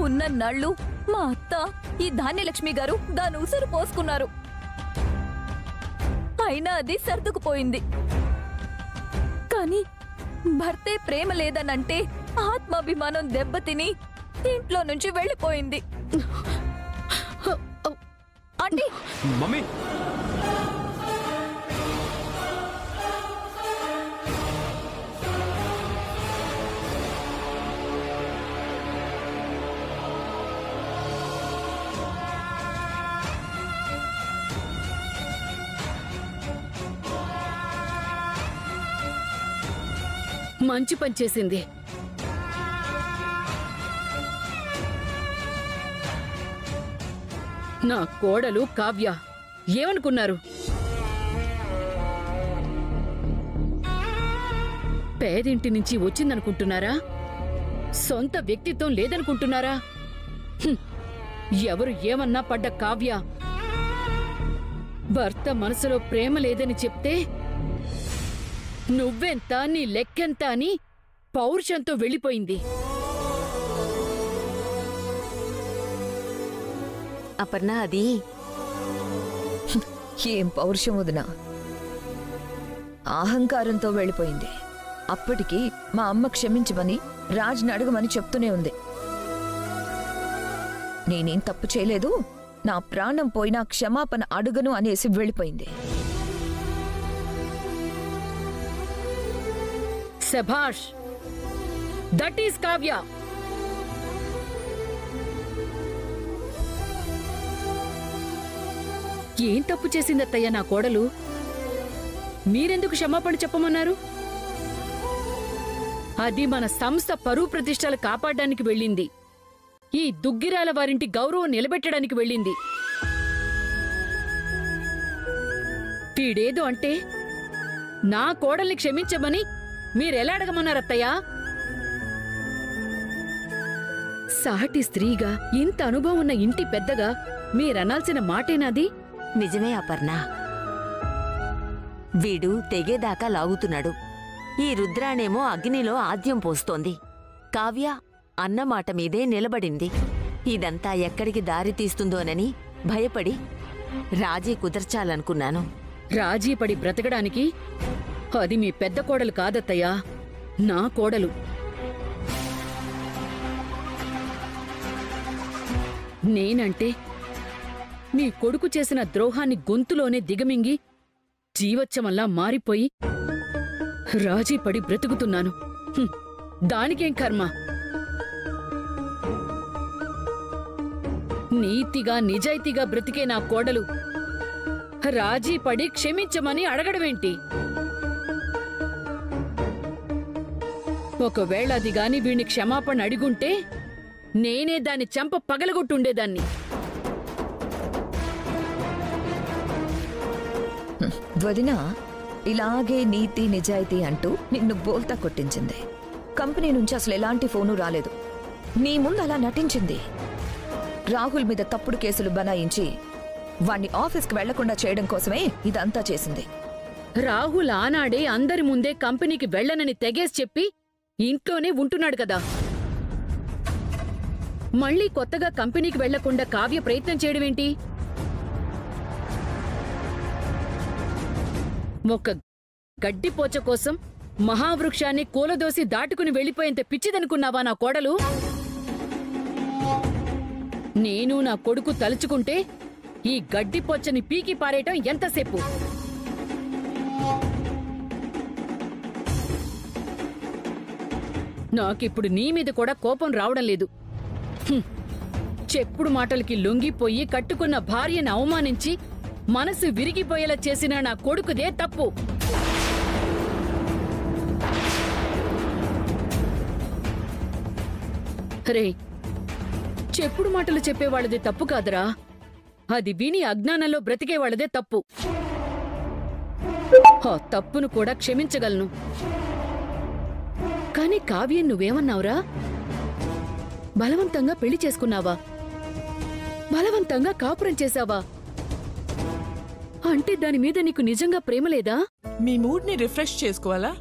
ఉన్నన్నాళ్ళు మా అత్త ఈ ధాన్యలక్ష్మి గారు దాని ఉసురు పోసుకున్నారు. అయినా అది సర్దుకుపోయింది. కాని భర్తే ప్రేమ లేదనంటే ఆత్మాభిమానం దెబ్బతిని ఇంట్లో నుంచి వెళ్ళిపోయింది. ఆంటీ, మమ్మీ, మంచి పని చేసింది. నా కోడలు కావ్య ఏమనుకున్నారు? పేదింటి నుంచి వచ్చిందనుకుంటున్నారా? సొంత వ్యక్తిత్వం లేదనుకుంటున్నారా? ఎవరు ఏమన్నా పడ్డ కావ్య భర్త మనసులో ప్రేమ లేదని చెప్తే నువ్వెంత, నీ లెక్కెంత అని పౌరుషంతో వెళ్ళిపోయింది. అపర్ణ, అది ఏం పౌరుషం వదినా, అహంకారంతో వెళ్ళిపోయింది. అప్పటికి మా అమ్మ క్షమించమని రాజ్ని అడగమని చెప్తూనే ఉంది. నేనేం తప్పు చేయలేదు, నా ప్రాణం పోయినా క్షమాపణ అడుగను అనేసి వెళ్ళిపోయింది. శభాష్, దట్ ఈస్ కావ్య. ఏం తప్పు చేసిందత్తయ్య నా కోడలు? మీరెందుకు క్షమాపణ చెప్పమన్నారు? అది మన సంస్థ పరువు ప్రతిష్టలు కాపాడడానికి వెళ్ళింది. ఈ దుగ్గిరాల వారింటి గౌరవం నిలబెట్టడానికి వెళ్ళింది. వీడేదో అంటే నా కోడల్ని క్షమించమని మీరెలా అడగమన్నారత్తయ్యా? సాటి స్త్రీగా ఇంత అనుభవం ఉన్న ఇంటి పెద్దగా మీరనాల్సిన మాటేనాది? నిజమే అపర్ణ. వీడు తెగేదాకా లాగుతున్నాడు. ఈ రుద్రాణేమో అగ్నిలో ఆద్యం పోస్తోంది. కావ్య అన్నమాట మీదే నిలబడింది. ఇదంతా ఎక్కడికి దారి తీస్తుందోనని భయపడి రాజీ కుదర్చాలనుకున్నాను. రాజీపడి బ్రతకడానికి అది మీ పెద్ద కోడలు కాదత్తయ్యా, నా కోడలు. నేనంటే నీ కొడుకు చేసిన ద్రోహాన్ని గొంతులోనే దిగమింగి జీవచ్చమల్లా మారిపోయి రాజీపడి బ్రతుకుతున్నాను. దానికేం కర్మ? నీతిగా నిజాయితీగా బ్రతికే నా కోడలు రాజీపడి క్షమించమని అడగడమేంటి? ఒకవేళ అది గాని వీణ్ణి క్షమాపణ అడిగుంటే నేనే దాన్ని చెంప పగలగొట్టుండేదాన్ని. వదినా ఇలాగే నీతి నిజాయితీ అంటూ నిన్ను బోల్తా కొట్టించింది. కంపెనీ నుంచి అసలు ఎలాంటి ఫోను రాలేదు. నీ ముందు అలా నటించింది. రాహుల్ మీద తప్పుడు కేసులు బనాయించి వాణ్ణి ఆఫీస్కి వెళ్లకుండా చేయడం కోసమే ఇదంతా చేసింది. రాహుల్ ఆనాడే అందరి ముందే కంపెనీకి వెళ్లనని తెగేసి చెప్పి ఇంట్లోనే ఉంటున్నాడు కదా. మళ్లీ కొత్తగా కంపెనీకి వెళ్లకుండా కావ్య ప్రయత్నం చేయడమేంటి? ఒక గడ్డిపోచ కోసం మహావృక్షాన్ని కూలదోసి దాటుకుని వెళ్లిపోయేంత పిచ్చిదనుకున్నావా నా కోడలు? నేను నా కొడుకు తలుచుకుంటే ఈ గడ్డిపోచని పీకి పారేయటం ఎంతసేపు? నాకిప్పుడు నీ మీద కూడా కోపం రావడం లేదు. చెప్పుడు మాటలకి లొంగిపోయి కట్టుకున్న భార్యను అవమానించి మనసు విరిగిపోయేలా చేసిన నా కొడుకుదే తప్పు. రే, చెప్పుడు మాటలు చెప్పేవాళ్ళదే తప్పు కాదురా, అది విని అజ్ఞానంలో బ్రతికేవాళ్ళదే తప్పు. ఆ తప్పును కూడా క్షమించగలను. కాని కావ్యం నువ్వేమన్నావురా? బలవంతంగా పెళ్లి చేసుకున్నావా? బలవంతంగా కాపురం చేశావా? అంటే దాని మీద నీకు నిజంగా ప్రేమ లేదా? మీ మూడ్ ని రిఫ్రెష్ చేసుకోవాలా?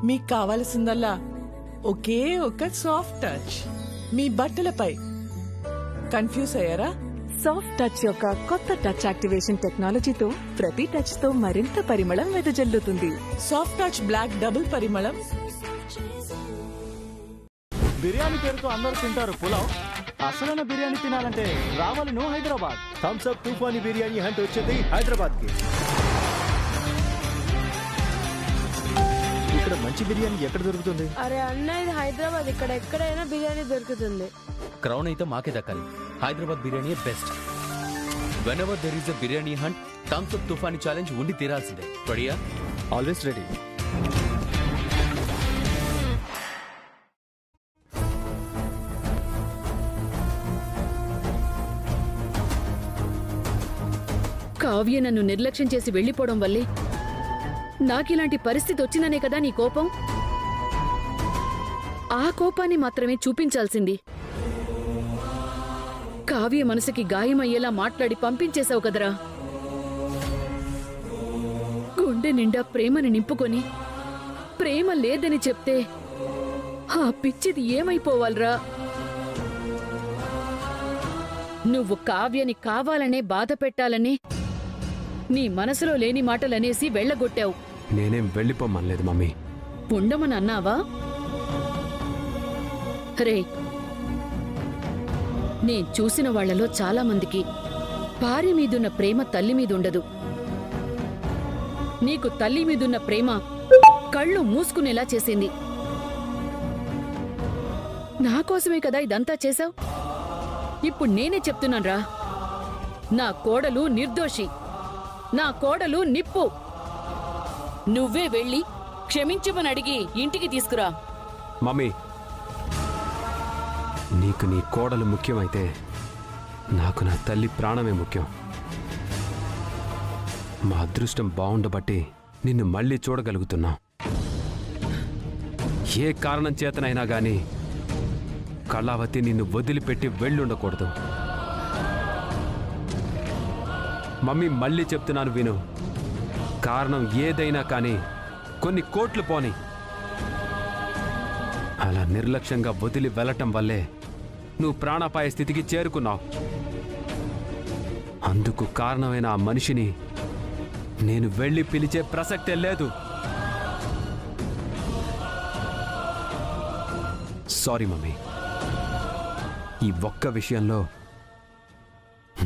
మీకు కావాల్సిందల్లా ఒకే ఒక సాఫ్ట్ టచ్. మీ బట్టలపై కన్ఫ్యూజ్ అయ్యారా? సాఫ్ట్ టచ్ యొక్క కొత్త టచ్ యాక్టివేషన్ టెక్నాలజీతో ప్రతి టచ్ తో మరింత పరిమళం వెదజల్లుతుంది. సాఫ్ట్ టచ్ బ్లాక్ డబుల్ పరిమళం. బిర్యానీ పేరుతో అందరూ తింటారు పులావ్. అసలైన బిర్యానీ తినాలంటే రావాలి నువ్వు హైదరాబాద్. థమ్స్ అప్ తుఫానీ బిర్యానీ హంట్ వచ్చింది హైదరాబాద్ కి. ఇక్కడ మంచి బిర్యానీ ఎక్కడ దొరుకుతుంది? అరే అన్న, ఇది హైదరాబాద్, ఇక్కడ ఎక్కడైనా బిర్యానీ దొరుకుతుంది. క్రౌన్ అయితే మాకే దక్కాలి. Hyderabad biryani best. Whenever there is a biryani hunt, Thums Up Toofani challenge ఉండి తీరాల్సిందే. రెడీయా? Always ready. కావ్య నన్ను నిర్లక్ష్యం చేసి వెళ్లిపోవడం వల్లే నాకిలాంటి పరిస్థితి వచ్చిందనే కదా నీ కోపం. ఆ కోపాన్ని మాత్రమే చూపించాల్సింది. కావ్య మనసుకి గాయమయ్యేలా మాట్లాడి పంపించేశావు కదరా. గుండె నిండా ప్రేమని నింపుకొని ప్రేమ లేదని చెప్తే ఆ పిచ్చిది ఏమైపోవాలరా. నువ్వు కావ్యని కావాలనే బాధ పెట్టాలని నీ మనసులో లేని మాటలనేసి వెళ్లగొట్టావు. నేనేం వెళ్ళిపోమనలేదు మమ్మీ. ఉండమని అన్నావా? రే, నేను చూసిన వాళ్లలో చాలా మందికి భార్య మీదున్న ప్రేమ తల్లి మీదుండదు. నీకు తల్లి మీదున్న ప్రేమ కళ్ళు మూసుకునేలా చేసింది. నా కోసమే కదా ఇదంతా చేశావు. ఇప్పుడు నేనే చెప్తున్నాన్రా, నా కోడలు నిర్దోషి, నా కోడలు నిప్పు. నువ్వే వెళ్ళి క్షమించమని అడిగి ఇంటికి తీసుకురా. మమ్మీ, నీకు నీ కోడలు ముఖ్యమైతే నాకు నా తల్లి ప్రాణమే ముఖ్యం. మా అదృష్టం బాగుండబట్టి నిన్ను మళ్ళీ చూడగలుగుతున్నా. ఏ కారణం చేతనైనా గాని కళావతి నిన్ను వదిలిపెట్టి వెళ్ళుండకూడదు. మమ్మీ, మళ్ళీ చెప్తున్నాను విను. కారణం ఏదైనా కానీ కొన్ని కోట్లు పోని అలా నిర్లక్ష్యంగా వదిలి వెళ్ళటం వల్లే నువ్వు ప్రాణాపాయ స్థితికి చేరుకున్నావు. అందుకు కారణమైన ఆ మనిషిని నేను వెళ్ళి పిలిచే ప్రసక్తే లేదు. సారీ మమ్మీ, ఈ ఒక్క విషయంలో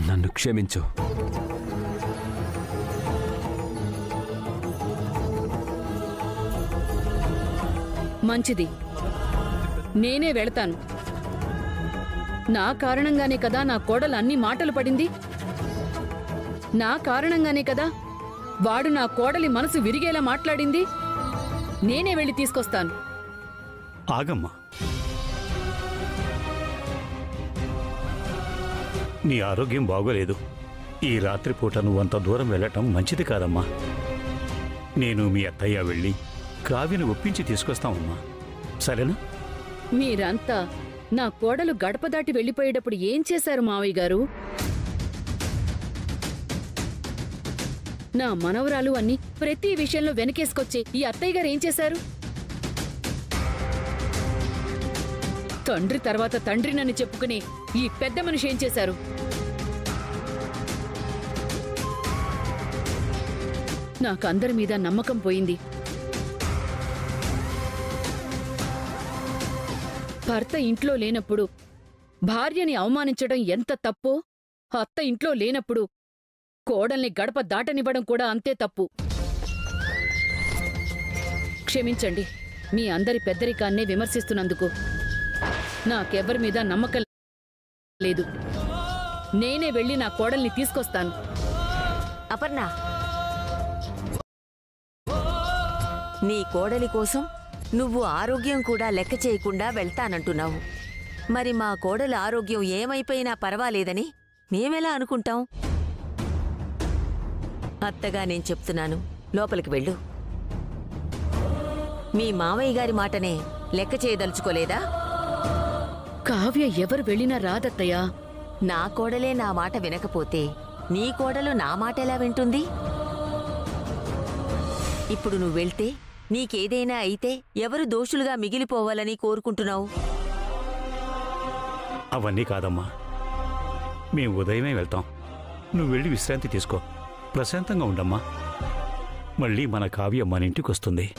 నన్ను క్షమించు. మంచిది, నేనే వెళతాను. నా కారణంగానే కదా నా కోడలు అన్ని మాటలు పడింది. నా కారణంగానే కదా వాడు నా కోడలి మనసు విరిగేలా మాట్లాడింది. నేనే వెళ్ళి తీసుకొస్తాను. ఆగమ్మా, నీ ఆరోగ్యం బాగోలేదు. ఈ రాత్రిపూట నువ్వంత దూరం వెళ్ళటం మంచిది కాదమ్మా. నేను మీ అత్తయ్య వెళ్ళి కావ్యని ఒప్పించి తీసుకొస్తామమ్మా, సరేనా? మీరంతా నా కోడలు గడప దాటి వెళ్ళిపోయేటప్పుడు ఏం చేశారు మావయ్య గారు? నా మనవరాలు అన్ని ప్రతి విషయంలో వెనకేసుకొచ్చే ఈ అత్తయ్య గారు ఏం చేశారు? తండ్రి తర్వాత తండ్రినని చెప్పుకునే ఈ పెద్ద మనిషి ఏం చేశారు? నాకందరి మీద నమ్మకం పోయింది. భర్త ఇంట్లో లేనప్పుడు భార్యని అవమానించడం ఎంత తప్పో, అత్త ఇంట్లో లేనప్పుడు కోడల్ని గడప దాటనివ్వడం కూడా అంతే తప్పు. క్షమించండి, మీ అందరి పెద్దరికాన్నే విమర్శిస్తున్నందుకు. నాకెవ్వరి మీద నమ్మకం లేదు. నేనే వెళ్ళి నా కోడల్ని తీసుకొస్తాను. అపర్ణ, నీ కోడలి కోసం నువ్వు ఆరోగ్యం కూడా లెక్క చేయకుండా వెళ్తానంటున్నావు. మరి మా కోడలి ఆరోగ్యం ఏమైపోయినా పర్వాలేదని మేమెలా అనుకుంటాం? అత్తగా నేను చెప్తున్నాను, లోపలికి వెళ్ళు. మీ మావయ్య గారి మాటనే లెక్క చేయదలుచుకోలేదా? కావ్య ఎవరు వెళ్ళినా రాదత్తయ్యా. నా కోడలే నా మాట వినకపోతే నీ కోడలు నా మాట ఎలా వింటుంది? ఇప్పుడు నువ్వు వెళ్తే నీకేదైనా అయితే ఎవరు దోషులుగా మిగిలిపోవాలని కోరుకుంటున్నావు? అవన్నీ కాదమ్మా, మేము ఉదయమే వెళ్తాం. నువ్వు వెళ్ళి విశ్రాంతి తీసుకో, ప్రశాంతంగా ఉండమ్మా. మళ్ళీ మన కావ్య మన ఇంటికి వస్తుంది.